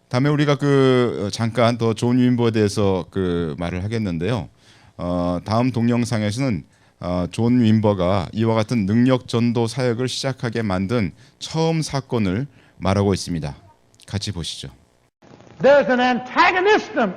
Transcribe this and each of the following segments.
다음에 우리가 잠깐 더 존 윈버에 대해서 말을 하겠는데요. 다음 동영상에서는 존 윈버가 이와 같은 능력 전도 사역을 시작하게 만든 처음 사건을 말하고 있습니다. 같이 보시죠. There's an antagonism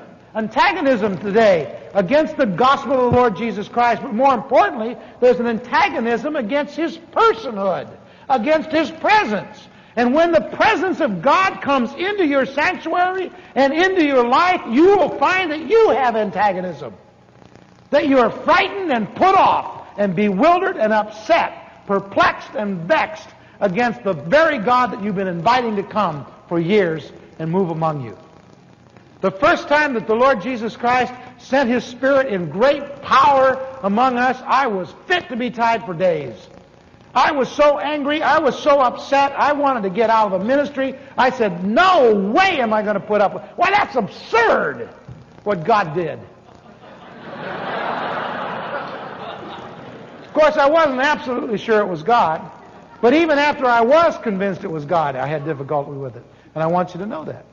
today against the gospel of the Lord Jesus Christ, but more importantly, there's an antagonism against His personhood, against His presence. And when the presence of God comes into your sanctuary and into your life, you will find that you have antagonism. That you are frightened and put off and bewildered and upset, perplexed and vexed against the very God that you've been inviting to come for years and move among you. The first time that the Lord Jesus Christ sent His Spirit in great power among us, I was fit to be tied for days. I was so angry, I was so upset, I wanted to get out of the ministry. I said, no way am I going to put up with it. Why, that's absurd, what God did. Of course, I wasn't absolutely sure it was God, but even after I was convinced it was God, I had difficulty with it. And I want you to know that.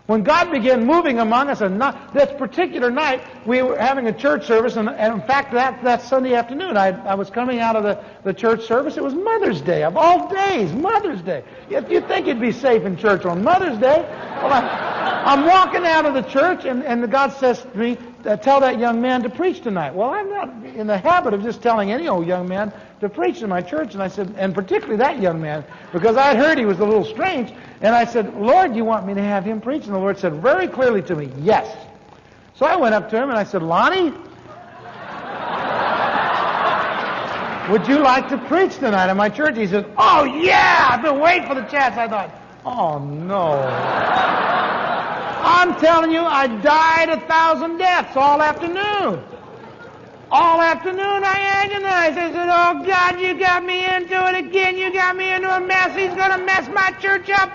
When God began moving among us, and that particular night, we were having a church service, and in fact, that Sunday afternoon, I was coming out of the church service. It was Mother's Day, of all days, Mother's Day. If you think you'd be safe in church on Mother's Day, well, I'm walking out of the church, and God says to me, tell that young man to preach tonight. Well, I'm not in the habit of just telling any old young man to preach in my church. And I said, and particularly that young man, because I'd heard he was a little strange. And I said, Lord, you want me to have him preach? And the Lord said very clearly to me, yes. So I went up to him and I said, Lonnie, would you like to preach tonight in my church? He said, oh yeah, I've been waiting for the chance. I thought, oh no. I'm telling you, I died 1,000 deaths all afternoon. All afternoon I agonized. I said, oh God, you got me into it again. You got me into a mess. He's going to mess my church up.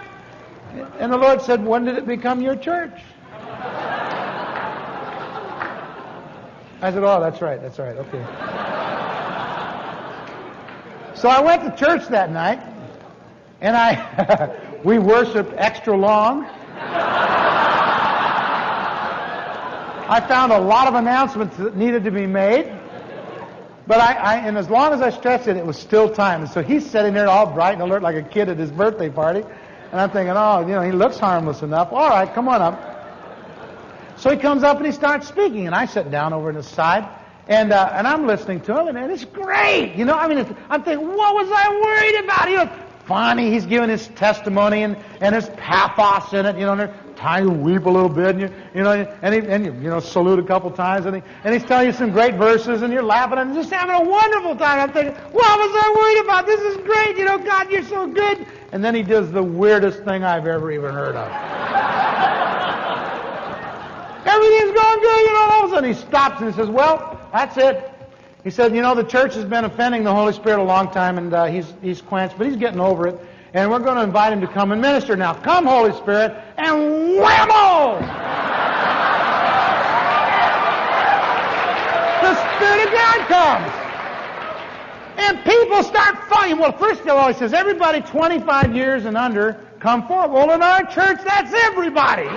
And the Lord said, when did it become your church? I said, oh, that's right, okay. So I went to church that night, and we worshiped extra long. I found a lot of announcements that needed to be made, but and as long as I stretched it, it was still time. And so he's sitting there all bright and alert like a kid at his birthday party, and I'm thinking, oh, he looks harmless enough. All right, come on up. So he comes up and he starts speaking, and I sit down over on the side, and I'm listening to him, and it's great. I'm thinking, what was I worried about? Funny, he's giving his testimony, and there's pathos in it, and time to weep a little bit, and you salute a couple times, and he's telling you some great verses, and you're laughing and just having a wonderful time. I'm thinking, what was I worried about? This is great, God, you're so good. And then he does the weirdest thing I've ever even heard of. Everything's going good, all of a sudden he stops and he says, well, that's it. He said, the church has been offending the Holy Spirit a long time, and he's quenched, but he's getting over it. And we're going to invite him to come and minister. Now, come, Holy Spirit, and whammo! The Spirit of God comes. And people start fighting. Well, first of all, he says, everybody 25 years and under, come forward. Well, in our church, that's everybody.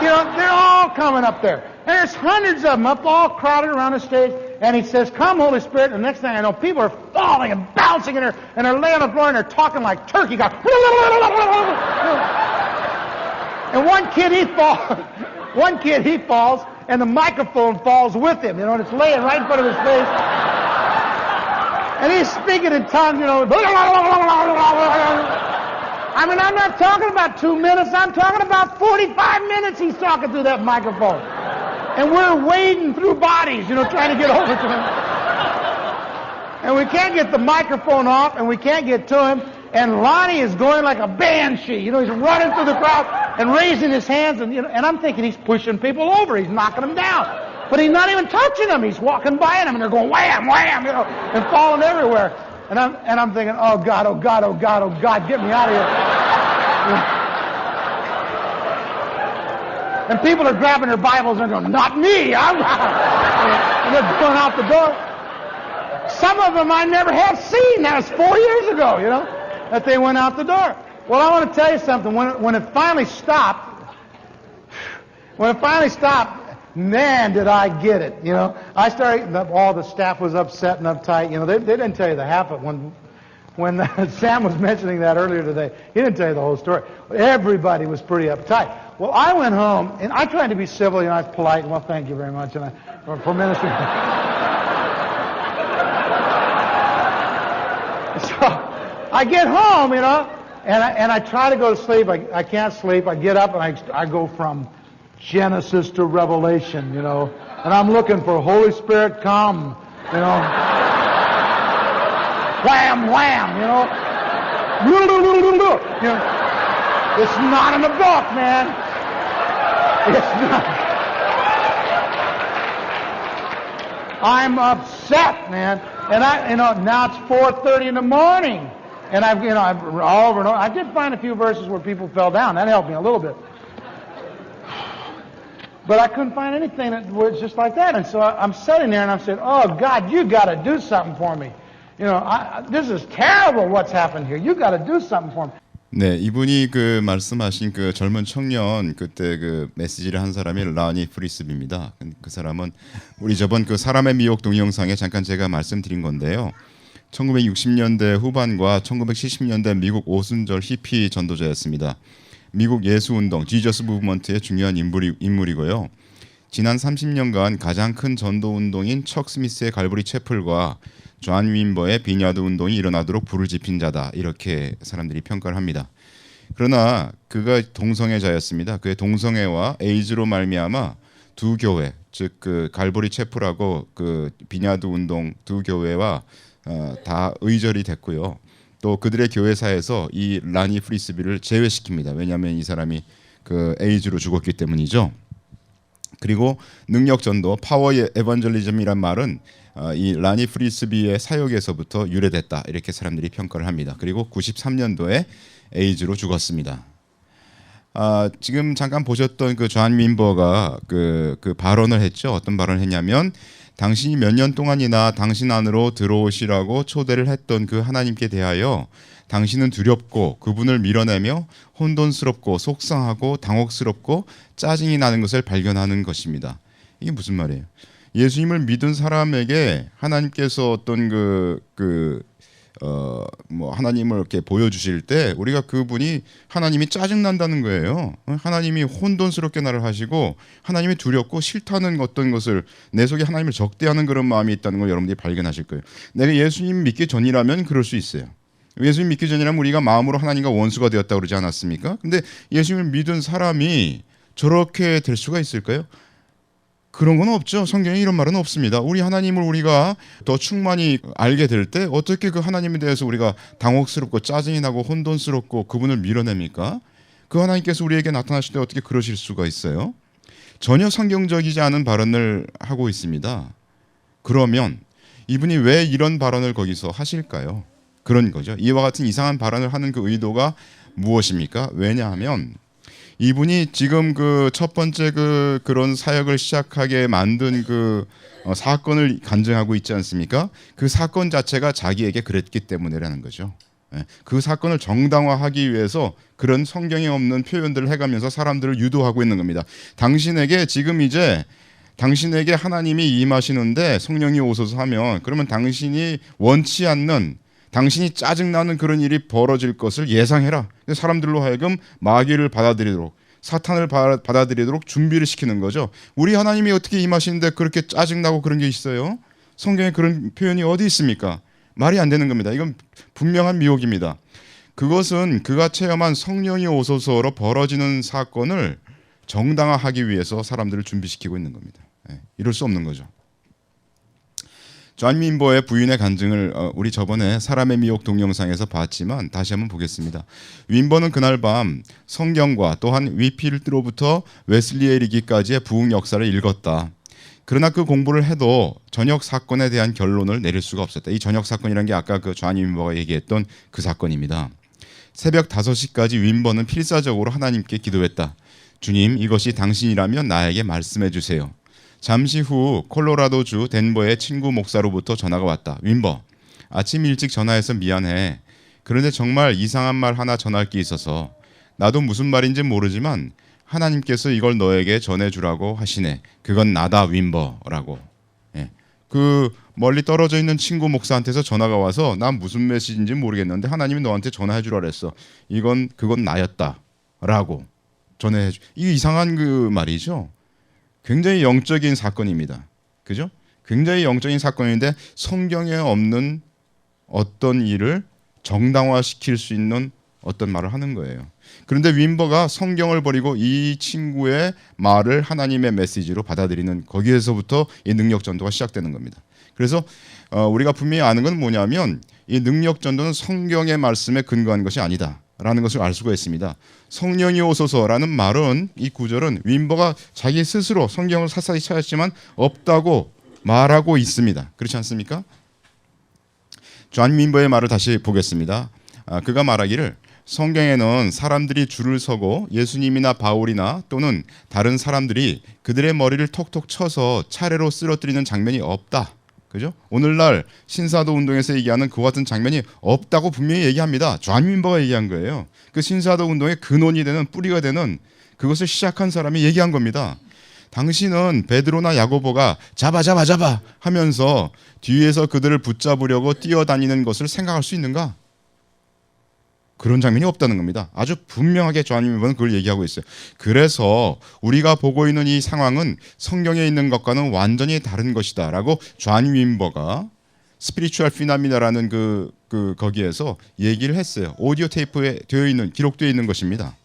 They're all coming up there. And there's hundreds of them up, all crowded around the stage. And he says, come, Holy Spirit. And the next thing I know, people are falling and bouncing, and they're laying on the floor, and they're talking like turkey. And one kid, he falls, and the microphone falls with him, and it's laying right in front of his face. And he's speaking in tongues, I'm not talking about 2 minutes. I'm talking about 45 minutes he's talking through that microphone. And we're wading through bodies, trying to get over to him. And we can't get the microphone off, and we can't get to him. And Lonnie is going like a banshee. He's running through the crowd and raising his hands. And I'm thinking he's pushing people over. He's knocking them down. But he's not even touching them. He's walking by them, and they're going wham, wham, and falling everywhere. And I'm thinking, oh God, oh God, oh God, oh God, get me out of here. And people are grabbing their Bibles and they're going, not me. And they're going out the door. Some of them I never have seen. That was 4 years ago, that they went out the door. Well, I want to tell you something. When it finally stopped, when it finally stopped, man, did I get it. You know, I started. All the staff was upset and uptight. You know, they didn't tell you the half of it when Sam was mentioning that earlier today. He didn't tell you the whole story. Everybody was pretty uptight. Well, I went home and I tried to be civil. You know, I was polite. Well, thank you very much, and for ministering. So I get home, you know, and I try to go to sleep. I can't sleep. I get up and I go from Genesis to Revelation, you know, and I'm looking for Holy Spirit come, you know, wham, wham, you know, it's not in the book, man. It's not. I'm upset, man, and now it's 4:30 in the morning, and I've all over and over. I did find a few verses where people fell down. That helped me a little bit. But I couldn't find anything that was just like that. And so I'm sitting there and I'm saying, oh, God, you got to do something for me. You know, this is terrible what's happened here. You got to do something for me. 네, 이분이 그 말씀하신 그 젊은 청년 그때 그 메시지를 한 사람이 라니 프리스비입니다. 그 사람은 우리 저번 그 사람의 미혹 동영상에 잠깐 제가 말씀드린 건데요. 1960년대 후반과 1970년대 미국 오순절 히피 전도자였습니다. 미국 예수운동, 지저스 무브먼트의 중요한 인물이고요. 지난 30년간 가장 큰 전도운동인 척 스미스의 갈보리 채플과 존 윈버의 비냐드 운동이 일어나도록 불을 지핀 자다. 이렇게 사람들이 평가를 합니다. 그러나 그가 동성애자였습니다. 그의 동성애와 에이즈로 말미암아 두 교회, 즉 그 갈보리 채플하고 그 비냐드 운동 두 교회와 다 의절이 됐고요. 또 그들의 교회사에서 이 라니 프리스비를 제외시킵니다. 왜냐하면 이 사람이 그 에이즈로 죽었기 때문이죠. 그리고 능력 전도, 파워 에반젤리즘이란 말은 이 라니 프리스비의 사역에서부터 유래됐다. 이렇게 사람들이 평가를 합니다. 그리고 93년도에 에이즈로 죽었습니다. 지금 잠깐 보셨던 그 존 윈버가 그 발언을 했죠. 어떤 발언을 했냐면 당신이 몇 년 동안이나 당신 안으로 들어오시라고 초대를 했던 그 하나님께 대하여 당신은 두렵고 그분을 밀어내며 혼돈스럽고 속상하고 당혹스럽고 짜증이 나는 것을 발견하는 것입니다. 이게 무슨 말이에요? 예수님을 믿은 사람에게 하나님께서 어떤 하나님을 이렇게 보여주실 때 우리가 그분이 하나님이 짜증난다는 거예요. 하나님이 혼돈스럽게 나를 하시고 하나님이 두렵고 싫다는 어떤 것을 내 속에 하나님을 적대하는 그런 마음이 있다는 걸 여러분들이 발견하실 거예요. 내가 예수님 믿기 전이라면 그럴 수 있어요. 예수님 믿기 전이라면 우리가 마음으로 하나님과 원수가 되었다고 그러지 않았습니까? 근데 예수님을 믿은 사람이 저렇게 될 수가 있을까요? 그런 건 없죠. 성경에 이런 말은 없습니다. 우리 하나님을 우리가 더 충만히 알게 될 때 어떻게 그 하나님에 대해서 우리가 당혹스럽고 짜증이 나고 혼돈스럽고 그분을 밀어냅니까? 그 하나님께서 우리에게 나타나실 때 어떻게 그러실 수가 있어요? 전혀 성경적이지 않은 발언을 하고 있습니다. 그러면 이분이 왜 이런 발언을 거기서 하실까요? 그런 거죠. 이와 같은 이상한 발언을 하는 그 의도가 무엇입니까? 왜냐하면 이분이 지금 그 첫 번째 그런 사역을 시작하게 만든 사건을 간증하고 있지 않습니까? 그 사건 자체가 자기에게 그랬기 때문이라는 거죠. 그 사건을 정당화하기 위해서 그런 성경에 없는 표현들을 해가면서 사람들을 유도하고 있는 겁니다. 당신에게 하나님이 임하시는데 성령이 오소서 하면 그러면 당신이 원치 않는 당신이 짜증나는 그런 일이 벌어질 것을 예상해라. 사람들로 하여금 마귀를 받아들이도록 사탄을 받아들이도록 준비를 시키는 거죠. 우리 하나님이 어떻게 임하시는데 그렇게 짜증나고 그런 게 있어요? 성경에 그런 표현이 어디 있습니까? 말이 안 되는 겁니다. 이건 분명한 미혹입니다. 그것은 그가 체험한 성령이 오소서로 벌어지는 사건을 정당화하기 위해서 사람들을 준비시키고 있는 겁니다. 이럴 수 없는 거죠. 존 윈버의 부인의 간증을 우리 저번에 사람의 미혹 동영상에서 봤지만 다시 한번 보겠습니다. 윈버는 그날 밤 성경과 또한 위필로부터 웨슬리에 이르기까지의 부흥 역사를 읽었다. 그러나 그 공부를 해도 전역 사건에 대한 결론을 내릴 수가 없었다. 이 전역 사건이라는 게 아까 그 존 윈버가 얘기했던 그 사건입니다. 새벽 5시까지 윈버는 필사적으로 하나님께 기도했다. 주님, 이것이 당신이라면 나에게 말씀해 주세요. 잠시 후 콜로라도주 덴버의 친구 목사로부터 전화가 왔다. 윈버, 아침 일찍 전화해서 미안해. 그런데 정말 이상한 말 하나 전할 게 있어서 나도 무슨 말인지 모르지만 하나님께서 이걸 너에게 전해주라고 하시네. 그건 나다 윈버라고. 예. 그 멀리 떨어져 있는 친구 목사한테서 전화가 와서 난 무슨 메시지인지 모르겠는데 하나님이 너한테 전화해 주라 그랬어. 그건 나였다라고 전해해 주. 이게 이상한 그 말이죠. 굉장히 영적인 사건입니다. 그죠? 굉장히 영적인 사건인데 성경에 없는 어떤 일을 정당화시킬 수 있는 어떤 말을 하는 거예요. 그런데 윈버가 성경을 버리고 이 친구의 말을 하나님의 메시지로 받아들이는 거기에서부터 이 능력 전도가 시작되는 겁니다. 그래서 우리가 분명히 아는 건 뭐냐면 이 능력 전도는 성경의 말씀에 근거한 것이 아니다라는 것을 알 수가 있습니다. 성령이 오소서라는 말은 이 구절은 윈버가 자기 스스로 성경을 샅샅이 찾았지만 없다고 말하고 있습니다. 그렇지 않습니까? 존 윈버의 말을 다시 보겠습니다. 그가 말하기를 성경에는 사람들이 줄을 서고 예수님이나 바울이나 또는 다른 사람들이 그들의 머리를 톡톡 쳐서 차례로 쓰러뜨리는 장면이 없다. 그죠? 오늘날 신사도 운동에서 얘기하는 그와 같은 장면이 없다고 분명히 얘기합니다. 존 윈버가 얘기한 거예요. 그 신사도 운동의 근원이 되는 뿌리가 되는 그것을 시작한 사람이 얘기한 겁니다. 당신은 베드로나 야고보가 잡아 하면서 뒤에서 그들을 붙잡으려고 뛰어다니는 것을 생각할 수 있는가? 그런 장면이 없다는 겁니다. 아주 분명하게 존 윈버는 그걸 얘기하고 있어요. 그래서 우리가 보고 있는 이 상황은 성경에 있는 것과는 완전히 다른 것이다 라고 존 윈버가 스피리추얼 피나미나라는 거기에서 얘기를 했어요. 오디오 테이프에 기록되어 있는 것입니다.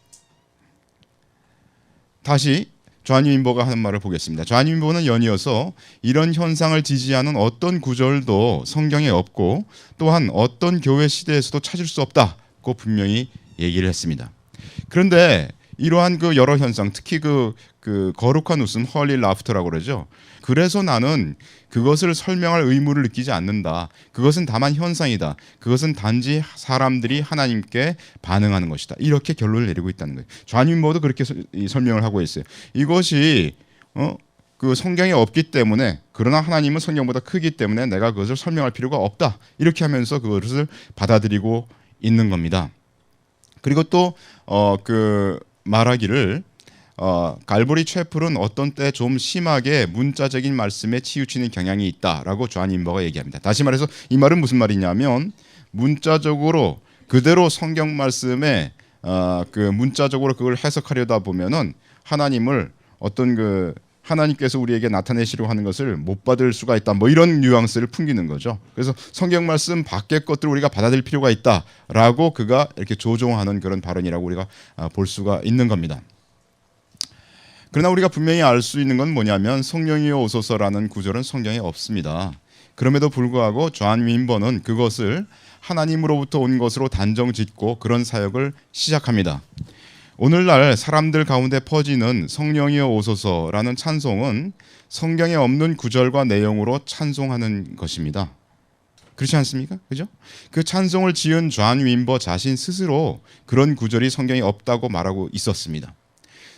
다시 존 윈버가 하는 말을 보겠습니다. 존 윈버는 연이어서 이런 현상을 지지하는 어떤 구절도 성경에 없고 또한 어떤 교회 시대에서도 찾을 수 없다고 분명히 얘기를 했습니다. 그런데 이러한 그 여러 현상, 특히 그 거룩한 웃음, 헐리 라프터라고 그러죠. 그래서 나는 그것을 설명할 의무를 느끼지 않는다. 그것은 다만 현상이다. 그것은 단지 사람들이 하나님께 반응하는 것이다. 이렇게 결론을 내리고 있다는 거예요. 존 윈버도 그렇게 설명을 하고 있어요. 이것이 그 성경에 없기 때문에, 그러나 하나님은 성경보다 크기 때문에 내가 그것을 설명할 필요가 없다. 이렇게 하면서 그것을 받아들이고 있는 겁니다. 그리고 또 말하기를 갈보리 채플은 어떤 때 좀 심하게 문자적인 말씀에 치우치는 경향이 있다라고 존 윈버가 얘기합니다. 다시 말해서 이 말은 무슨 말이냐면 문자적으로 그대로 성경 말씀에 문자적으로 그걸 해석하려다 보면은 하나님을 하나님께서 우리에게 나타내시려고 하는 것을 못 받을 수가 있다. 뭐 이런 뉘앙스를 풍기는 거죠. 그래서 성경 말씀 밖의 것들을 우리가 받아들일 필요가 있다라고 그가 이렇게 조종하는 그런 발언이라고 우리가 볼 수가 있는 겁니다. 그러나 우리가 분명히 알 수 있는 건 뭐냐면 성령이여 오소서라는 구절은 성경에 없습니다. 그럼에도 불구하고 존 윈버는 그것을 하나님으로부터 온 것으로 단정짓고 그런 사역을 시작합니다. 오늘날 사람들 가운데 퍼지는 성령이여 오소서라는 찬송은 성경에 없는 구절과 내용으로 찬송하는 것입니다. 그렇지 않습니까? 그죠? 그 찬송을 지은 존 윈버 자신 스스로 그런 구절이 성경에 없다고 말하고 있었습니다.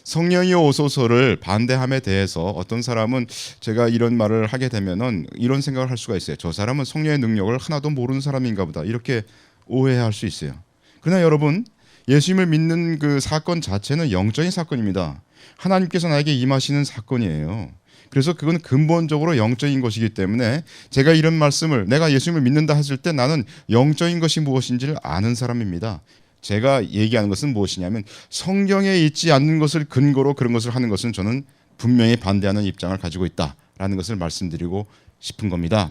성령이여 오소서를 반대함에 대해서 어떤 사람은 제가 이런 말을 하게 되면은 이런 생각을 할 수가 있어요. 저 사람은 성령의 능력을 하나도 모르는 사람인가 보다. 이렇게 오해할 수 있어요. 그러나 여러분, 예수님을 믿는 그 사건 자체는 영적인 사건입니다. 하나님께서 나에게 임하시는 사건이에요. 그래서 그건 근본적으로 영적인 것이기 때문에 제가 이런 말씀을 내가 예수님을 믿는다 했을 때 나는 영적인 것이 무엇인지를 아는 사람입니다. 제가 얘기하는 것은 무엇이냐면 성경에 있지 않는 것을 근거로 그런 것을 하는 것은 저는 분명히 반대하는 입장을 가지고 있다라는 것을 말씀드리고 싶은 겁니다.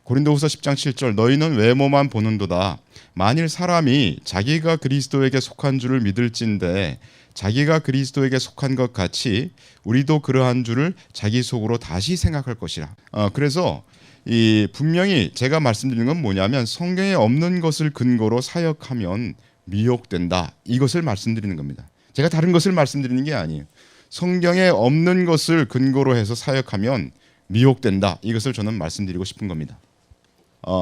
고린도후서 10장 7절 너희는 외모만 보는도다. 만일 사람이 자기가 그리스도에게 속한 줄을 믿을진대 자기가 그리스도에게 속한 것 같이 우리도 그러한 줄을 자기 속으로 다시 생각할 것이라. 그래서 분명히 제가 말씀드리는 건 뭐냐면 성경에 없는 것을 근거로 사역하면 미혹된다. 이것을 말씀드리는 겁니다. 제가 다른 것을 말씀드리는 게 아니에요. 성경에 없는 것을 근거로 해서 사역하면 미혹된다. 이것을 저는 말씀드리고 싶은 겁니다.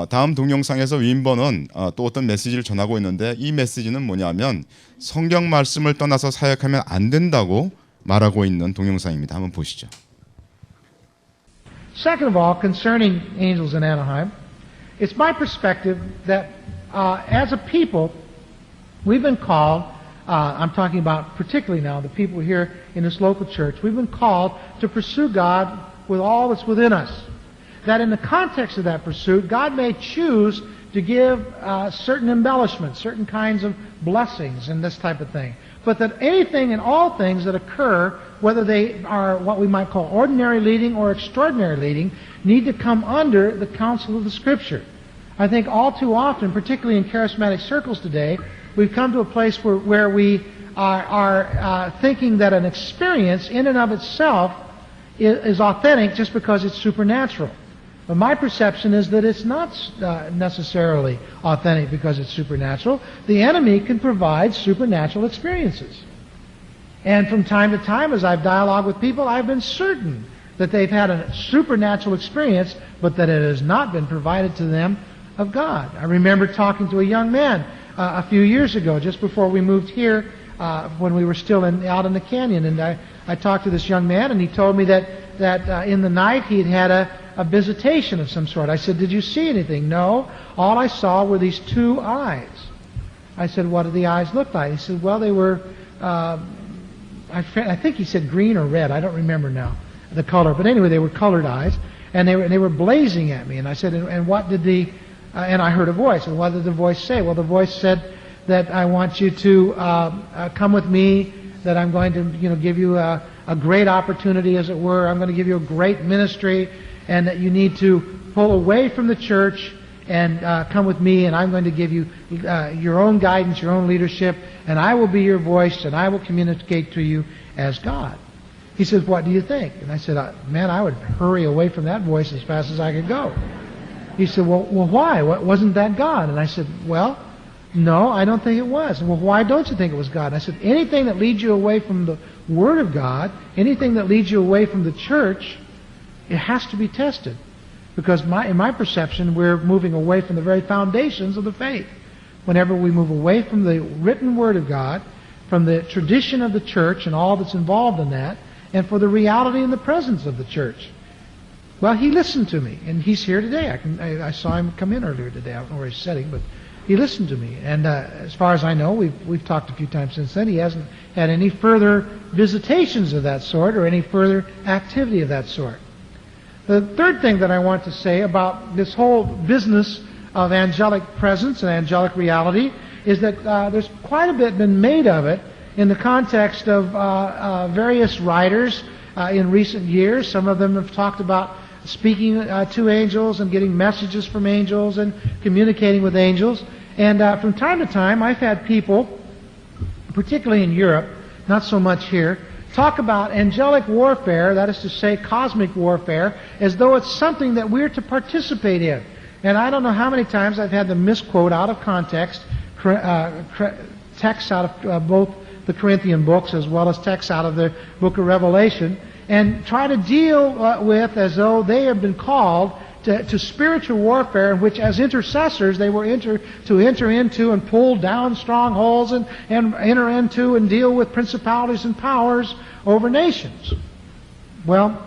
다음 동영상에서 윈버는 또 어떤 메시지를 전하고 있는데 이 메시지는 뭐냐면 성경 말씀을 떠나서 사역하면 안 된다고 말하고 있는 동영상입니다. 한번 보시죠. Second of all, concerning angels in Anaheim, it's my perspective that as a people, we've been called I'm talking about particularly now the people here in this local church, we've been called to pursue God with all that's within us. That in the context of that pursuit, God may choose to give certain embellishments, certain kinds of blessings and this type of thing. But that anything and all things that occur, whether they are what we might call ordinary leading or extraordinary leading, need to come under the counsel of the Scripture. I think all too often, particularly in charismatic circles today, we've come to a place where we are thinking that an experience in and of itself is authentic just because it's supernatural. But my perception is that it's not necessarily authentic because it's supernatural. The enemy can provide supernatural experiences. And from time to time, as I've dialogued with people, I've been certain that they've had a supernatural experience, but that it has not been provided to them of God. I remember talking to a young man a few years ago, just before we moved here, when we were still out in the canyon. And I talked to this young man, and he told me that in the night he'd had a visitation of some sort. I said, "Did you see anything?" "No. All I saw were these two eyes." I said, "What did the eyes look like?" He said, "Well, they were, I think he said green or red. I don't remember now the color. But anyway, they were colored eyes, and they were blazing at me." And I said, "And what did and I heard a voice. And what did the voice say?" "Well, the voice said that I want you to come with me, that I'm going to give you a great opportunity, as it were. I'm going to give you a great ministry, and that you need to pull away from the church and come with me, and I'm going to give you your own guidance, your own leadership, and I will be your voice, and I will communicate to you as God." He says, "What do you think?" And I said, "Man, I would hurry away from that voice as fast as I could go." He said, well, why? Wasn't that God?" And I said, "Well, no, I don't think it was." "Well, why don't you think it was God?" And I said, "Anything that leads you away from the Word of God, anything that leads you away from the church, it has to be tested. Because in my perception, we're moving away from the very foundations of the faith. Whenever we move away from the written Word of God, from the tradition of the church and all that's involved in that, and for the reality and the presence of the church." Well, he listened to me, and he's here today. I saw him come in earlier today. I don't know where he's sitting, but he listened to me. And as far as I know, we've talked a few times since then. He hasn't had any further visitations of that sort or any further activity of that sort. The third thing that I want to say about this whole business of angelic presence and angelic reality is that there's quite a bit been made of it in the context of various writers in recent years. Some of them have talked about speaking to angels and getting messages from angels and communicating with angels. And from time to time, I've had people, particularly in Europe, not so much here, talk about angelic warfare, that is to say cosmic warfare, as though it's something that we're to participate in. And I don't know how many times I've had them misquote out of context texts out of both the Corinthian books as well as texts out of the book of Revelation, and try to deal with as though they have been called to spiritual warfare, in which as intercessors they were to enter into and pull down strongholds and enter into and deal with principalities and powers over nations. Well,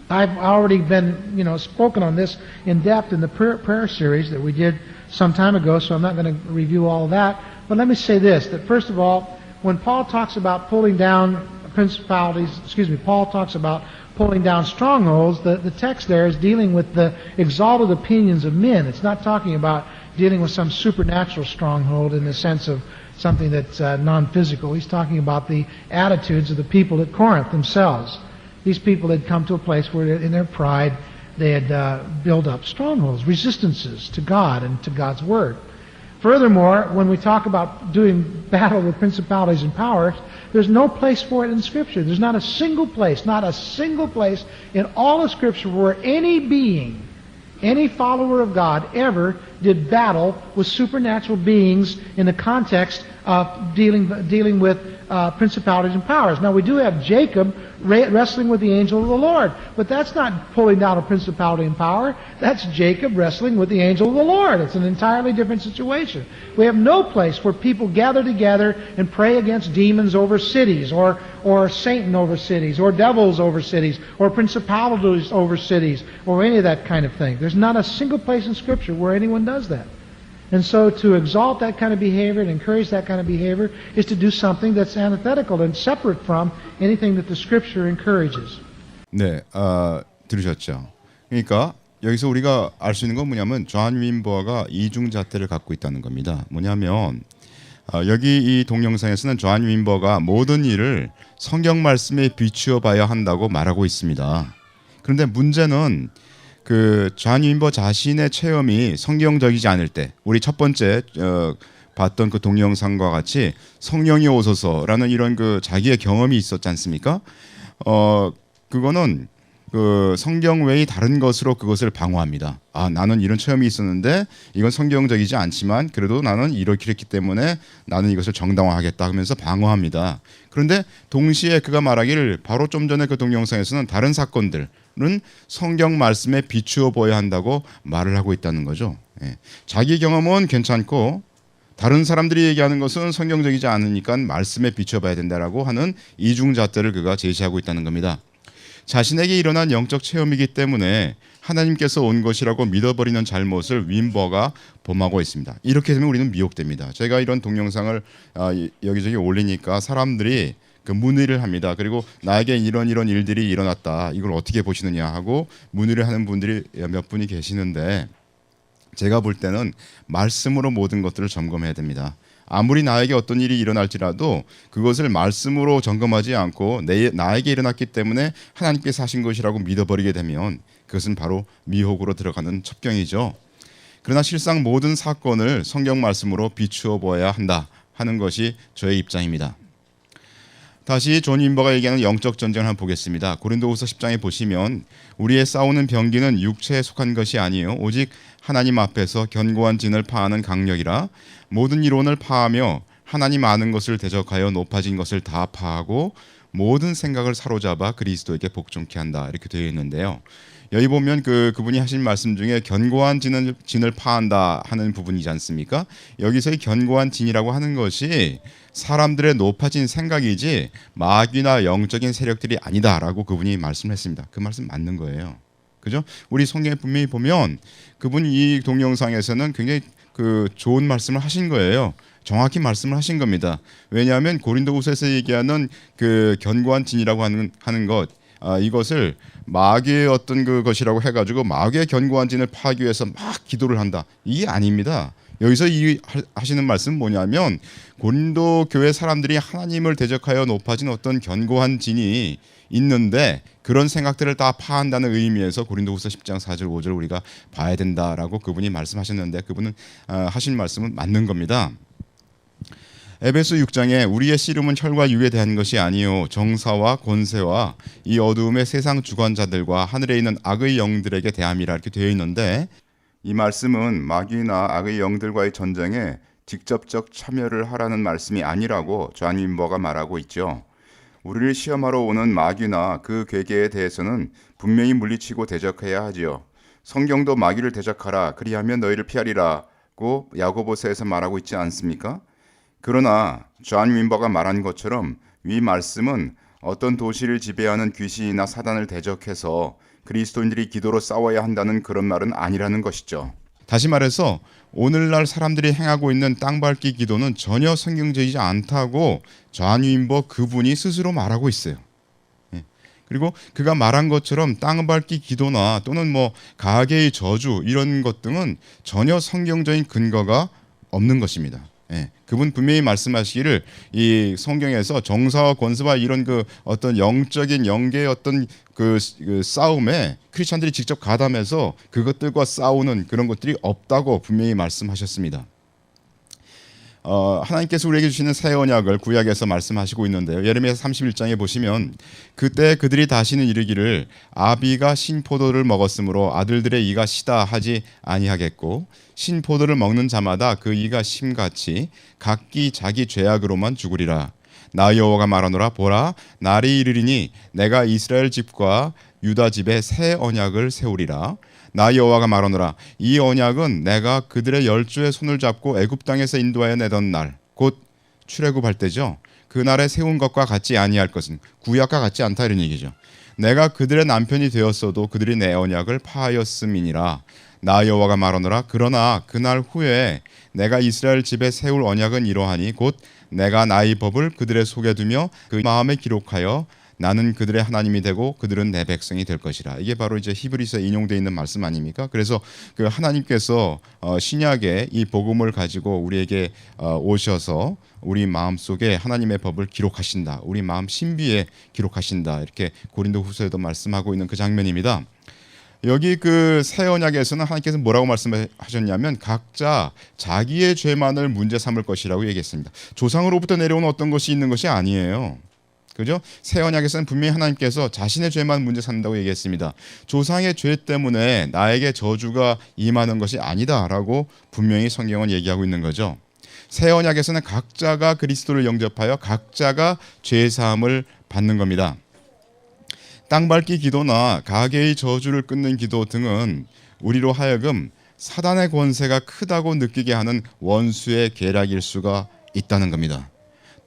I've already been spoken on this in depth in the prayer series that we did some time ago, so I'm not going to review all of that. But let me say this, that first of all, when Paul talks about pulling down Paul talks about pulling down strongholds, the text there is dealing with the exalted opinions of men. It's not talking about dealing with some supernatural stronghold in the sense of something that's non-physical. He's talking about the attitudes of the people at Corinth themselves. These people had come to a place where in their pride they had built up strongholds, resistances to God and to God's Word. Furthermore, when we talk about doing battle with principalities and powers, there's no place for it in Scripture. There's not a single place in all of Scripture where any being, any follower of God ever did battle with supernatural beings in the context of dealing with principalities and powers. Now, we do have Jacob wrestling with the angel of the Lord, but that's not pulling down a principality and power. That's Jacob wrestling with the angel of the Lord. It's an entirely different situation. We have no place where people gather together and pray against demons over cities, or Satan over cities, or devils over cities, or principalities over cities, or any of that kind of thing. There's not a single place in Scripture where anyone does that. And so to exalt that kind of behavior and encourage that kind of behavior is to do something that's antithetical and separate from anything that the Scripture encourages. 네, 들으셨죠? 그러니까 여기서 우리가 알 수 있는 건 뭐냐면 존 윈버가 이중잣대를 갖고 있다는 겁니다. 뭐냐면 여기 이 동영상에서는 존 윈버가 모든 일을 성경 말씀에 비추어 봐야 한다고 말하고 있습니다. 그런데 문제는 그 존 윈버 자신의 체험이 성경적이지 않을 때, 우리 첫 번째 봤던 그 동영상과 같이 성령이 오소서라는 이런 그 자기의 경험이 있었지 않습니까? 그거는 그 성경 외의 다른 것으로 그것을 방어합니다. 아, 나는 이런 체험이 있었는데 이건 성경적이지 않지만 그래도 나는 이렇게 했기 때문에 나는 이것을 정당화하겠다 하면서 방어합니다. 그런데 동시에 그가 말하기를 바로 좀 전에 그 동영상에서는 다른 사건들은 성경 말씀에 비추어 보여야 한다고 말을 하고 있다는 거죠. 예. 자기 경험은 괜찮고 다른 사람들이 얘기하는 것은 성경적이지 않으니까 말씀에 비추어 봐야 된다라고 하는 이중잣대를 그가 제시하고 있다는 겁니다. 자신에게 일어난 영적 체험이기 때문에 하나님께서 온 것이라고 믿어버리는 잘못을 윈버가 범하고 있습니다. 이렇게 되면 우리는 미혹됩니다. 제가 이런 동영상을 여기저기 올리니까 사람들이 그 문의를 합니다. 그리고 나에게 이런 일들이 일어났다. 이걸 어떻게 보시느냐 하고 문의를 하는 분들이 몇 분이 계시는데 제가 볼 때는 말씀으로 모든 것들을 점검해야 됩니다. 아무리 나에게 어떤 일이 일어날지라도 그것을 말씀으로 점검하지 않고 나에게 일어났기 때문에 하나님께서 하신 것이라고 믿어버리게 되면 그것은 바로 미혹으로 들어가는 첩경이죠. 그러나 실상 모든 사건을 성경 말씀으로 비추어 보아야 한다 하는 것이 저의 입장입니다. 다시 존 윈버가 얘기하는 영적 전쟁을 한번 보겠습니다. 고린도후서 10장에 보시면 우리의 싸우는 병기는 육체에 속한 것이 아니요 오직 하나님 앞에서 견고한 진을 파하는 강력이라 모든 이론을 파하며 하나님 아는 것을 대적하여 높아진 것을 다 파하고 모든 생각을 사로잡아 그리스도에게 복종케 한다 이렇게 되어 있는데요. 여기 보면 그분이 하신 말씀 중에 견고한 진을 파한다 하는 부분이지 않습니까? 여기서의 견고한 진이라고 하는 것이 사람들의 높아진 생각이지 마귀나 영적인 세력들이 아니다라고 그분이 말씀했습니다. 그 말씀 맞는 거예요. 그죠? 우리 성경에 분명히 보면 그분이 이 동영상에서는 굉장히 그 좋은 말씀을 하신 거예요. 정확히 말씀을 하신 겁니다. 왜냐하면 고린도후서에서 얘기하는 그 견고한 진이라고 하는 것 이것을 마귀의 어떤 그것이라고 해가지고 마귀의 견고한 진을 파기 위해서 막 기도를 한다. 이게 아닙니다. 여기서 이 하시는 말씀은 뭐냐면 고린도 교회 사람들이 하나님을 대적하여 높아진 어떤 견고한 진이 있는데 그런 생각들을 다 파한다는 의미에서 고린도후서 10장 4절 5절 우리가 봐야 된다라고 그분이 말씀하셨는데 그분은 하신 말씀은 맞는 겁니다. 에베소 6장에 우리의 씨름은 혈과 육에 대한 것이 아니요 정사와 권세와 이 어두움의 세상 주관자들과 하늘에 있는 악의 영들에게 대함이라 이렇게 되어 있는데 이 말씀은 마귀나 악의 영들과의 전쟁에 직접적 참여를 하라는 말씀이 아니라고 존 윈버가 말하고 있죠. 우리를 시험하러 오는 마귀나 그 괴계에 대해서는 분명히 물리치고 대적해야 하지요. 성경도 마귀를 대적하라 그리하면 너희를 피하리라고 야고보서에서 말하고 있지 않습니까? 그러나 존 윈버가 말한 것처럼 위 말씀은 어떤 도시를 지배하는 귀신이나 사단을 대적해서 그리스도인들이 기도로 싸워야 한다는 그런 말은 아니라는 것이죠. 다시 말해서 오늘날 사람들이 행하고 있는 땅밟기 기도는 전혀 성경적이지 않다고 존 윈버 그분이 스스로 말하고 있어요. 그리고 그가 말한 것처럼 땅밟기 기도나 또는 뭐 가계의 저주 이런 것 등은 전혀 성경적인 근거가 없는 것입니다. 그분 분명히 말씀하시기를 이 성경에서 정사와 권세와 이런 그 어떤 영적인 영계의 어떤 그 싸움에 크리스천들이 직접 가담해서 그것들과 싸우는 그런 것들이 없다고 분명히 말씀하셨습니다. 하나님께서 우리에게 주시는 새 언약을 구약에서 말씀하시고 있는데요. 예레미야 31장에 보시면 그때 그들이 다시는 이르기를 아비가 신포도를 먹었으므로 아들들의 이가 시다 하지 아니하겠고 신포도를 먹는 자마다 그 이가 심같이 각기 자기 죄악으로만 죽으리라. 나 여호와가 말하노라 보라 날이 이르리니 내가 이스라엘 집과 유다 집에 새 언약을 세우리라. 나 여호와가 말하노라 이 언약은 내가 그들의 열조의 손을 잡고 애굽 땅에서 인도하여 내던 날 곧 출애굽할 때죠. 그날에 세운 것과 같지 아니할 것은 구약과 같지 않다 이런 얘기죠. 내가 그들의 남편이 되었어도 그들이 내 언약을 파하였음이니라. 나 여호와가 말하노라. 그러나 그날 후에 내가 이스라엘 집에 세울 언약은 이러하니 곧 내가 나의 법을 그들의 속에 두며 그 마음에 기록하여 나는 그들의 하나님이 되고 그들은 내 백성이 될 것이라. 이게 바로 이제 히브리서에 인용되어 있는 말씀 아닙니까? 그래서 그 하나님께서 신약의 이 복음을 가지고 우리에게 오셔서 우리 마음속에 하나님의 법을 기록하신다. 우리 마음 신비에 기록하신다. 이렇게 고린도후서에도 말씀하고 있는 그 장면입니다. 여기 그 새 언약에서는 하나님께서 뭐라고 말씀하셨냐면 각자 자기의 죄만을 문제 삼을 것이라고 얘기했습니다. 조상으로부터 내려온 어떤 것이 있는 것이 아니에요. 그죠? 새 언약에서는 분명히 하나님께서 자신의 죄만 문제 삼는다고 얘기했습니다. 조상의 죄 때문에 나에게 저주가 임하는 것이 아니다라고 분명히 성경은 얘기하고 있는 거죠. 새 언약에서는 각자가 그리스도를 영접하여 각자가 죄 사함을 받는 겁니다. 땅밟기 기도나 가계의 저주를 끊는 기도 등은 우리로 하여금 사단의 권세가 크다고 느끼게 하는 원수의 계략일 수가 있다는 겁니다.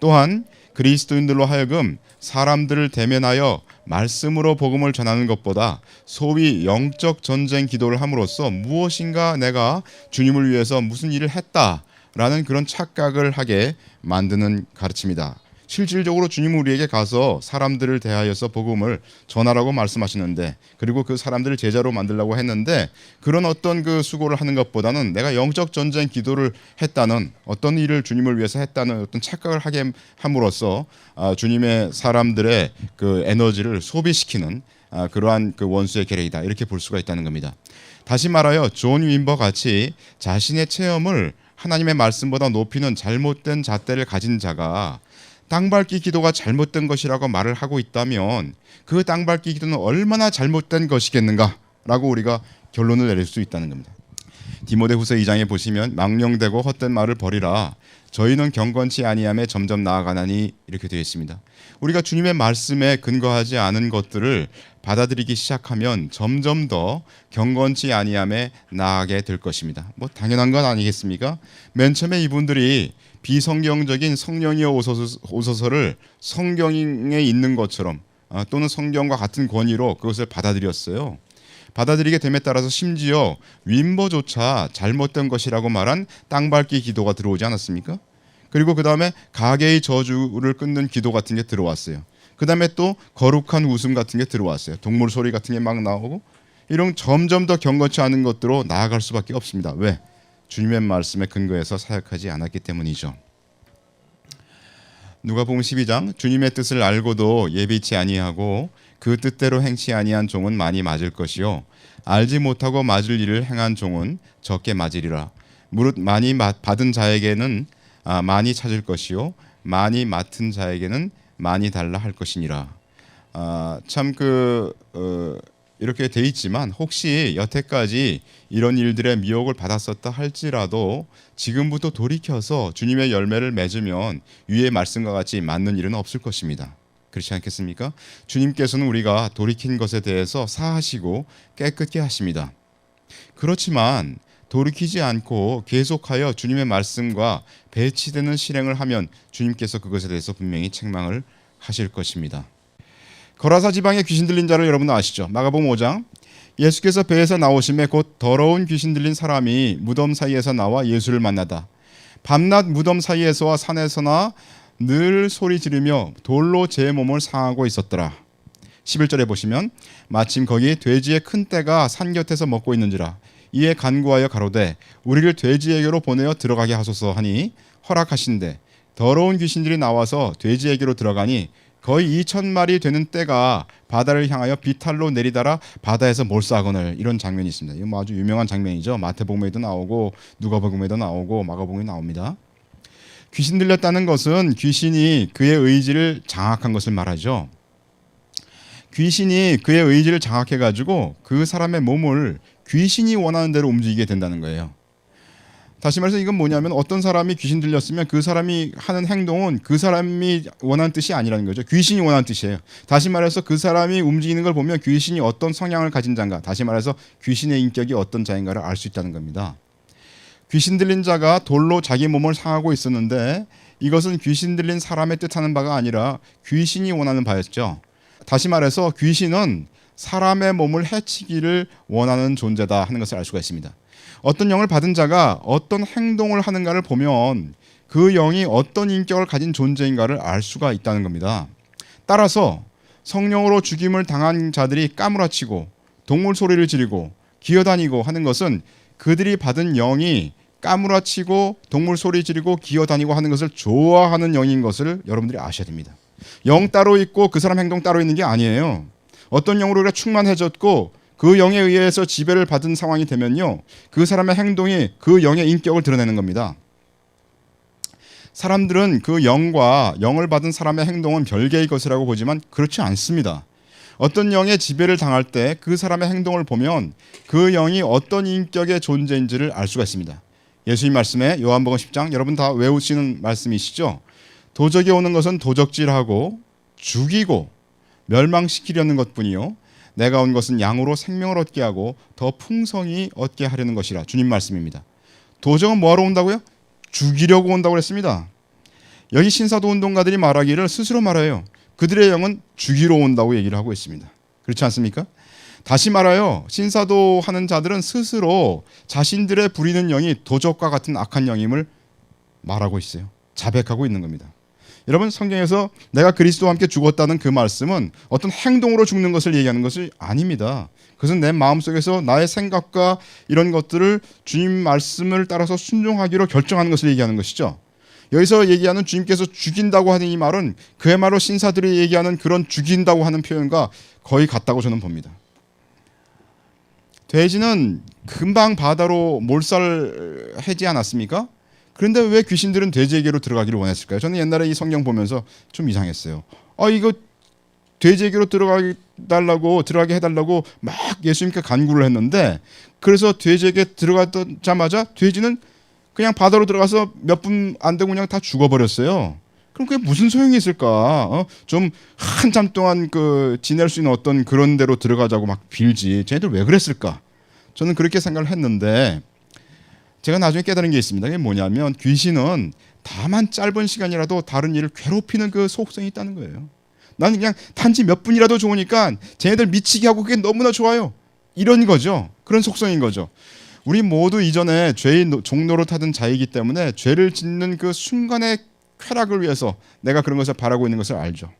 또한 그리스도인들로 하여금 사람들을 대면하여 말씀으로 복음을 전하는 것보다 소위 영적 전쟁 기도를 함으로써 무엇인가 내가 주님을 위해서 무슨 일을 했다라는 그런 착각을 하게 만드는 가르침이다. 실질적으로 주님은 우리에게 가서 사람들을 대하여서 복음을 전하라고 말씀하시는데, 그리고 그 사람들을 제자로 만들려고 했는데, 그런 어떤 그 수고를 하는 것보다는 내가 영적 전쟁 기도를 했다는, 어떤 일을 주님을 위해서 했다는 어떤 착각을 하게 함으로써 주님의 사람들의 그 에너지를 소비시키는 그러한 그 원수의 계략이다, 이렇게 볼 수가 있다는 겁니다. 다시 말하여 존 윈버 같이 자신의 체험을 하나님의 말씀보다 높이는 잘못된 잣대를 가진 자가 땅밟기 기도가 잘못된 것이라고 말을 하고 있다면 그 땅밟기 기도는 얼마나 잘못된 것이겠는가라고 우리가 결론을 내릴 수 있다는 겁니다. 디모데후서 2장에 보시면 망령되고 헛된 말을 버리라. 저희는 경건치 아니함에 점점 나아가나니, 이렇게 되어 있습니다. 우리가 주님의 말씀에 근거하지 않은 것들을 받아들이기 시작하면 점점 더 경건치 아니함에 나아가게 될 것입니다. 뭐 당연한 건 아니겠습니까? 맨 처음에 이분들이 비성경적인 성령이여 오소서를 성경에 있는 것처럼 또는 성경과 같은 권위로 그것을 받아들였어요. 받아들이게 됨에 따라서 심지어 윈버조차 잘못된 것이라고 말한 땅밟기 기도가 들어오지 않았습니까? 그리고 그 다음에 가계의 저주를 끊는 기도 같은 게 들어왔어요. 그 다음에 또 거룩한 웃음 같은 게 들어왔어요. 동물 소리 같은 게 막 나오고, 이런 점점 더 경건치 않은 것들로 나아갈 수밖에 없습니다. 왜? 주님의 말씀에 근거해서 사역하지 않았기 때문이죠. 누가복음 12장, 주님의 뜻을 알고도 예비치 아니하고 그 뜻대로 행치 아니한 종은 많이 맞을 것이요 알지 못하고 맞을 일을 행한 종은 적게 맞으리라. 무릇 많이 받은 자에게는 많이 찾을 것이요 많이 맡은 자에게는 많이 달라 할 것이니라. 참 이렇게 돼 있지만 혹시 여태까지 이런 일들의 미혹을 받았었다 할지라도 지금부터 돌이켜서 주님의 열매를 맺으면 위의 말씀과 같이 맞는 일은 없을 것입니다. 그렇지 않겠습니까? 주님께서는 우리가 돌이킨 것에 대해서 사하시고 깨끗게 하십니다. 그렇지만 돌이키지 않고 계속하여 주님의 말씀과 배치되는 실행을 하면 주님께서 그것에 대해서 분명히 책망을 하실 것입니다. 거라사 지방의 귀신 들린 자를 여러분 아시죠? 마가복음 5장, 예수께서 배에서 나오심에 곧 더러운 귀신 들린 사람이 무덤 사이에서 나와 예수를 만나다. 밤낮 무덤 사이에서와 산에서나 늘 소리 지르며 돌로 제 몸을 상하고 있었더라. 11절에 보시면 마침 거기 돼지의 큰 떼가 산 곁에서 먹고 있는지라. 이에 간구하여 가로되 우리를 돼지에게로 보내어 들어가게 하소서 하니 허락하신대. 더러운 귀신들이 나와서 돼지에게로 들어가니 거의 2,000마리 되는 떼가 바다를 향하여 비탈로 내리다라 바다에서 몰수하거늘, 이런 장면이 있습니다. 이건 아주 유명한 장면이죠. 마태복음에도 나오고 누가복음에도 나오고 마가복음에 나옵니다. 귀신 들렸다는 것은 귀신이 그의 의지를 장악한 것을 말하죠. 귀신이 그의 의지를 장악해가지고 그 사람의 몸을 귀신이 원하는 대로 움직이게 된다는 거예요. 다시 말해서 이건 뭐냐면 어떤 사람이 귀신 들렸으면 그 사람이 하는 행동은 그 사람이 원하는 뜻이 아니라는 거죠. 귀신이 원하는 뜻이에요. 다시 말해서 그 사람이 움직이는 걸 보면 귀신이 어떤 성향을 가진 자인가, 다시 말해서 귀신의 인격이 어떤 자인가를 알 수 있다는 겁니다. 귀신 들린 자가 돌로 자기 몸을 상하고 있었는데 이것은 귀신 들린 사람의 뜻하는 바가 아니라 귀신이 원하는 바였죠. 다시 말해서 귀신은 사람의 몸을 해치기를 원하는 존재다 하는 것을 알 수가 있습니다. 어떤 영을 받은 자가 어떤 행동을 하는가를 보면 그 영이 어떤 인격을 가진 존재인가를 알 수가 있다는 겁니다. 따라서 성령으로 죽임을 당한 자들이 까무라치고 동물 소리를 지르고 기어다니고 하는 것은 그들이 받은 영이 까무라치고 동물 소리 지르고 기어다니고 하는 것을 좋아하는 영인 것을 여러분들이 아셔야 됩니다. 영 따로 있고 그 사람 행동 따로 있는 게 아니에요. 어떤 영으로 우리가 충만해졌고 그 영에 의해서 지배를 받은 상황이 되면요, 그 사람의 행동이 그 영의 인격을 드러내는 겁니다. 사람들은 그 영과 영을 받은 사람의 행동은 별개의 것이라고 보지만 그렇지 않습니다. 어떤 영의 지배를 당할 때 그 사람의 행동을 보면 그 영이 어떤 인격의 존재인지를 알 수가 있습니다. 예수님 말씀에 요한복음 10장, 여러분 다 외우시는 말씀이시죠? 도적이 오는 것은 도적질하고 죽이고 멸망시키려는 것뿐이요, 내가 온 것은 양으로 생명을 얻게 하고 더 풍성히 얻게 하려는 것이라. 주님 말씀입니다. 도적은 뭐하러 온다고요? 죽이려고 온다고 그랬습니다. 여기 신사도 운동가들이 말하기를 스스로 말해요. 그들의 영은 죽이러 온다고 얘기를 하고 있습니다. 그렇지 않습니까? 다시 말하여 신사도 하는 자들은 스스로 자신들의 부리는 영이 도적과 같은 악한 영임을 말하고 있어요. 자백하고 있는 겁니다. 여러분, 성경에서 내가 그리스도와 함께 죽었다는 그 말씀은 어떤 행동으로 죽는 것을 얘기하는 것이 아닙니다. 그것은 내 마음속에서 나의 생각과 이런 것들을 주님 말씀을 따라서 순종하기로 결정하는 것을 얘기하는 것이죠. 여기서 얘기하는 주님께서 죽인다고 하는 이 말은 그야말로 신사들이 얘기하는 그런 죽인다고 하는 표현과 거의 같다고 저는 봅니다. 돼지는 금방 바다로 몰살하지 않았습니까? 그런데 왜 귀신들은 돼지에게로 들어가기를 원했을까요? 저는 옛날에 이 성경 보면서 좀 이상했어요. 이거 돼지에게로 들어가게 해달라고 막 예수님께 간구를 했는데, 그래서 돼지에게 들어가자마자 돼지는 그냥 바다로 들어가서 몇 분 안 되고 그냥 다 죽어버렸어요. 그럼 그게 무슨 소용이 있을까? 좀 한참 동안 지낼 수 있는 어떤 그런 데로 들어가자고 막 빌지. 쟤네들 왜 그랬을까? 저는 그렇게 생각을 했는데 제가 나중에 깨달은 게 있습니다. 그게 뭐냐면 귀신은 다만 짧은 시간이라도 다른 이를 괴롭히는 그 속성이 있다는 거예요. 나는 그냥 단지 몇 분이라도 좋으니까 쟤네들 미치게 하고 그게 너무나 좋아요. 이런 거죠. 그런 속성인 거죠. 우리 모두 이전에 죄의 종로로 타던 자이기 때문에 죄를 짓는 그 순간의 쾌락을 위해서 내가 그런 것을 바라고 있는 것을 알죠.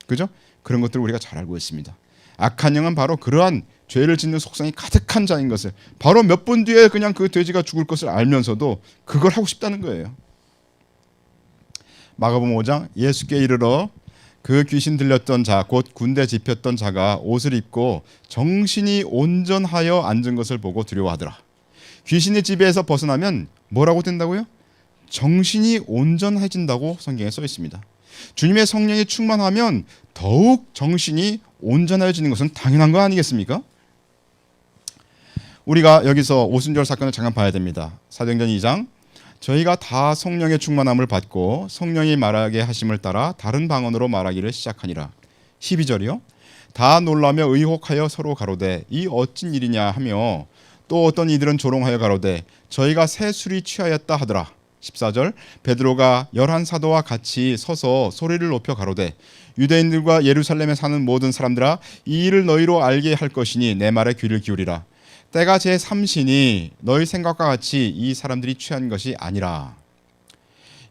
그죠? 그런 것들을 우리가 잘 알고 있습니다. 악한 영은 바로 그러한 죄를 짓는 속성이 가득한 자인 것을, 바로 몇 분 뒤에 그냥 그 돼지가 죽을 것을 알면서도 그걸 하고 싶다는 거예요. 마가복음 5장, 예수께 이르러 그 귀신 들렸던 자, 곧 군대 집혔던 자가 옷을 입고 정신이 온전하여 앉은 것을 보고 두려워하더라. 귀신의 지배에서 벗어나면 뭐라고 된다고요? 정신이 온전해진다고 성경에 써 있습니다. 주님의 성령이 충만하면 더욱 정신이 온전해지는 것은 당연한 거 아니겠습니까? 우리가 여기서 오순절 사건을 잠깐 봐야 됩니다. 사도행전 2장, 저희가 다 성령의 충만함을 받고 성령이 말하게 하심을 따라 다른 방언으로 말하기를 시작하니라. 12절이요. 다 놀라며 의혹하여 서로 가로되 이 어찐 일이냐 하며, 또 어떤 이들은 조롱하여 가로되 저희가 새 술이 취하였다 하더라. 14절, 베드로가 11사도와 같이 서서 소리를 높여 가로되 유대인들과 예루살렘에 사는 모든 사람들아, 이 일을 너희로 알게 할 것이니 내 말에 귀를 기울이라. 때가 제3시니 너희 생각과 같이 이 사람들이 취한 것이 아니라.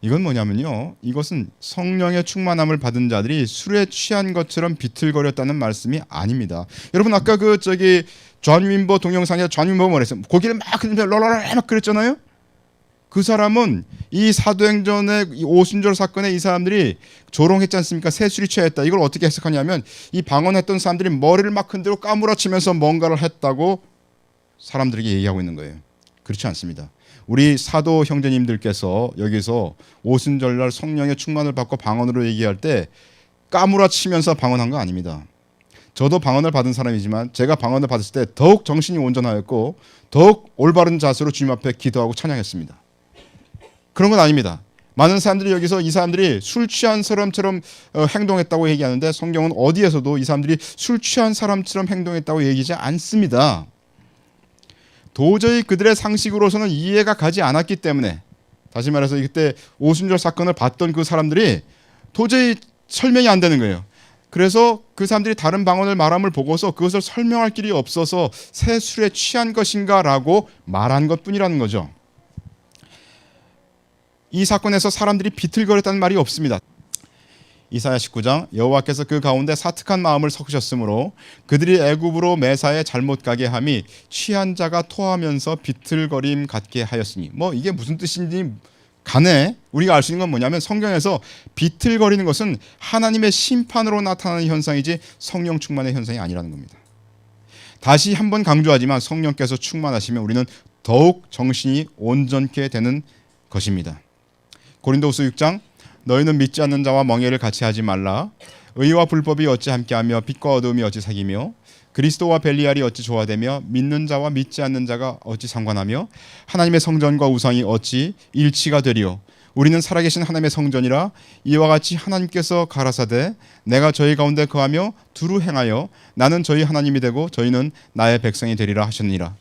이건 뭐냐면요, 이것은 성령의 충만함을 받은 자들이 술에 취한 것처럼 비틀거렸다는 말씀이 아닙니다. 여러분, 아까 존 윈버 동영상에 존 윈버가 뭐랬어요? 고기를 막 흔들며 롤롤롤 막 그랬잖아요. 그 사람은 이 사도행전의 이 오순절 사건에 이 사람들이 조롱했지 않습니까? 새 술이 취했다. 이걸 어떻게 해석하냐면 이 방언했던 사람들이 머리를 막 흔들고 까무러치면서 뭔가를 했다고 사람들에게 얘기하고 있는 거예요. 그렇지 않습니다. 우리 사도 형제님들께서 여기서 오순절날 성령의 충만을 받고 방언으로 얘기할 때 까무러치면서 방언한 거 아닙니다. 저도 방언을 받은 사람이지만 제가 방언을 받았을 때 더욱 정신이 온전하였고 더욱 올바른 자세로 주님 앞에 기도하고 찬양했습니다. 그런 건 아닙니다. 많은 사람들이 여기서 이 사람들이 술 취한 사람처럼 행동했다고 얘기하는데 성경은 어디에서도 이 사람들이 술 취한 사람처럼 행동했다고 얘기하지 않습니다. 도저히 그들의 상식으로서는 이해가 가지 않았기 때문에, 다시 말해서 그때 오순절 사건을 봤던 그 사람들이 도저히 설명이 안 되는 거예요. 그래서 그 사람들이 다른 방언을 말함을 보고서 그것을 설명할 길이 없어서 새 술에 취한 것인가라고 말한 것뿐이라는 거죠. 이 사건에서 사람들이 비틀거렸다는 말이 없습니다. 이사야 19장 여호와께서 그 가운데 사특한 마음을 섞으셨으므로 그들이 애굽으로 매사에 잘못 가게 함이 취한 자가 토하면서 비틀거림 같게 하였으니, 뭐 이게 무슨 뜻인지 간에 우리가 알 수 있는 건 뭐냐면 성경에서 비틀거리는 것은 하나님의 심판으로 나타나는 현상이지 성령 충만의 현상이 아니라는 겁니다. 다시 한번 강조하지만 성령께서 충만하시면 우리는 더욱 정신이 온전케 되는 것입니다. 고린도후서 6장 너희는 믿지 않는 자와 멍에를 같이 하지 말라. 의와 불법이 어찌 함께하며 빛과 어두움이 어찌 사귀며 그리스도와 벨리알이 어찌 조화되며 믿는 자와 믿지 않는 자가 어찌 상관하며 하나님의 성전과 우상이 어찌 일치가 되리요. 우리는 살아계신 하나님의 성전이라. 이와 같이 하나님께서 가라사대 내가 저희 가운데 거하며 두루 행하여 나는 저희 하나님이 되고 저희는 나의 백성이 되리라 하셨느니라.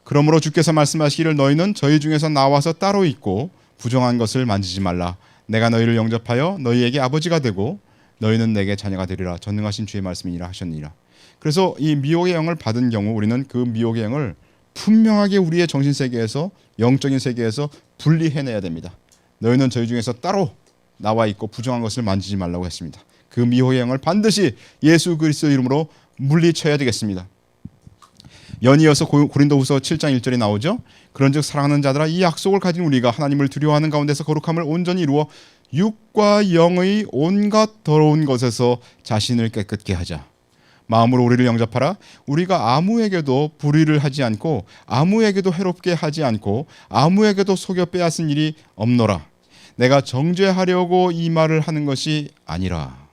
그러므로 주께서 말씀하시기를 너희는 저희 중에서 나와서 따로 있고 부정한 것을 만지지 말라. 내가 너희를 영접하여 너희에게 아버지가 되고 너희는 내게 자녀가 되리라. 전능하신 주의 말씀이니라 하셨느니라. 그래서 이 미혹의 영을 받은 경우 우리는 그 미혹의 영을 분명하게 우리의 정신세계에서 영적인 세계에서 분리해내야 됩니다. 너희는 저희 중에서 따로 나와 있고 부정한 것을 만지지 말라고 했습니다. 그 미혹의 영을 반드시 예수 그리스도 이름으로 물리쳐야 되겠습니다. 연이어서 고린도후서 7장 1절에 나오죠. 그런즉 사랑하는 자들아 이 약속을 가진 우리가 하나님을 두려워하는 가운데서 거룩함을 온전히 이루어 육과 영의 온갖 더러운 것에서 자신을 깨끗게 하자. 마음으로 우리를 영접하라. 우리가 아무에게도 불의를 하지 않고 아무에게도 해롭게 하지 않고 아무에게도 속여 빼앗은 일이 없노라. 내가 정죄하려고 이 말을 하는 것이 아니라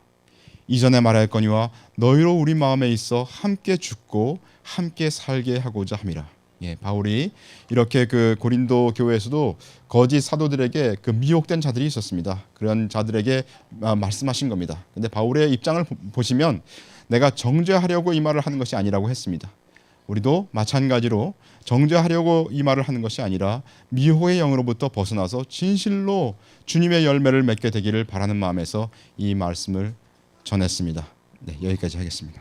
이전에 말하였거니와 너희로 우리 마음에 있어 함께 죽고 함께 살게 하고자 함이라. 예, 바울이 이렇게 그 고린도 교회에서도 거짓 사도들에게 그 미혹된 자들이 있었습니다. 그런 자들에게 말씀하신 겁니다. 근데 바울의 입장을 보시면 내가 정죄하려고 이 말을 하는 것이 아니라고 했습니다. 우리도 마찬가지로 정죄하려고 이 말을 하는 것이 아니라 미혹의 영으로부터 벗어나서 진실로 주님의 열매를 맺게 되기를 바라는 마음에서 이 말씀을 전했습니다. 네, 여기까지 하겠습니다.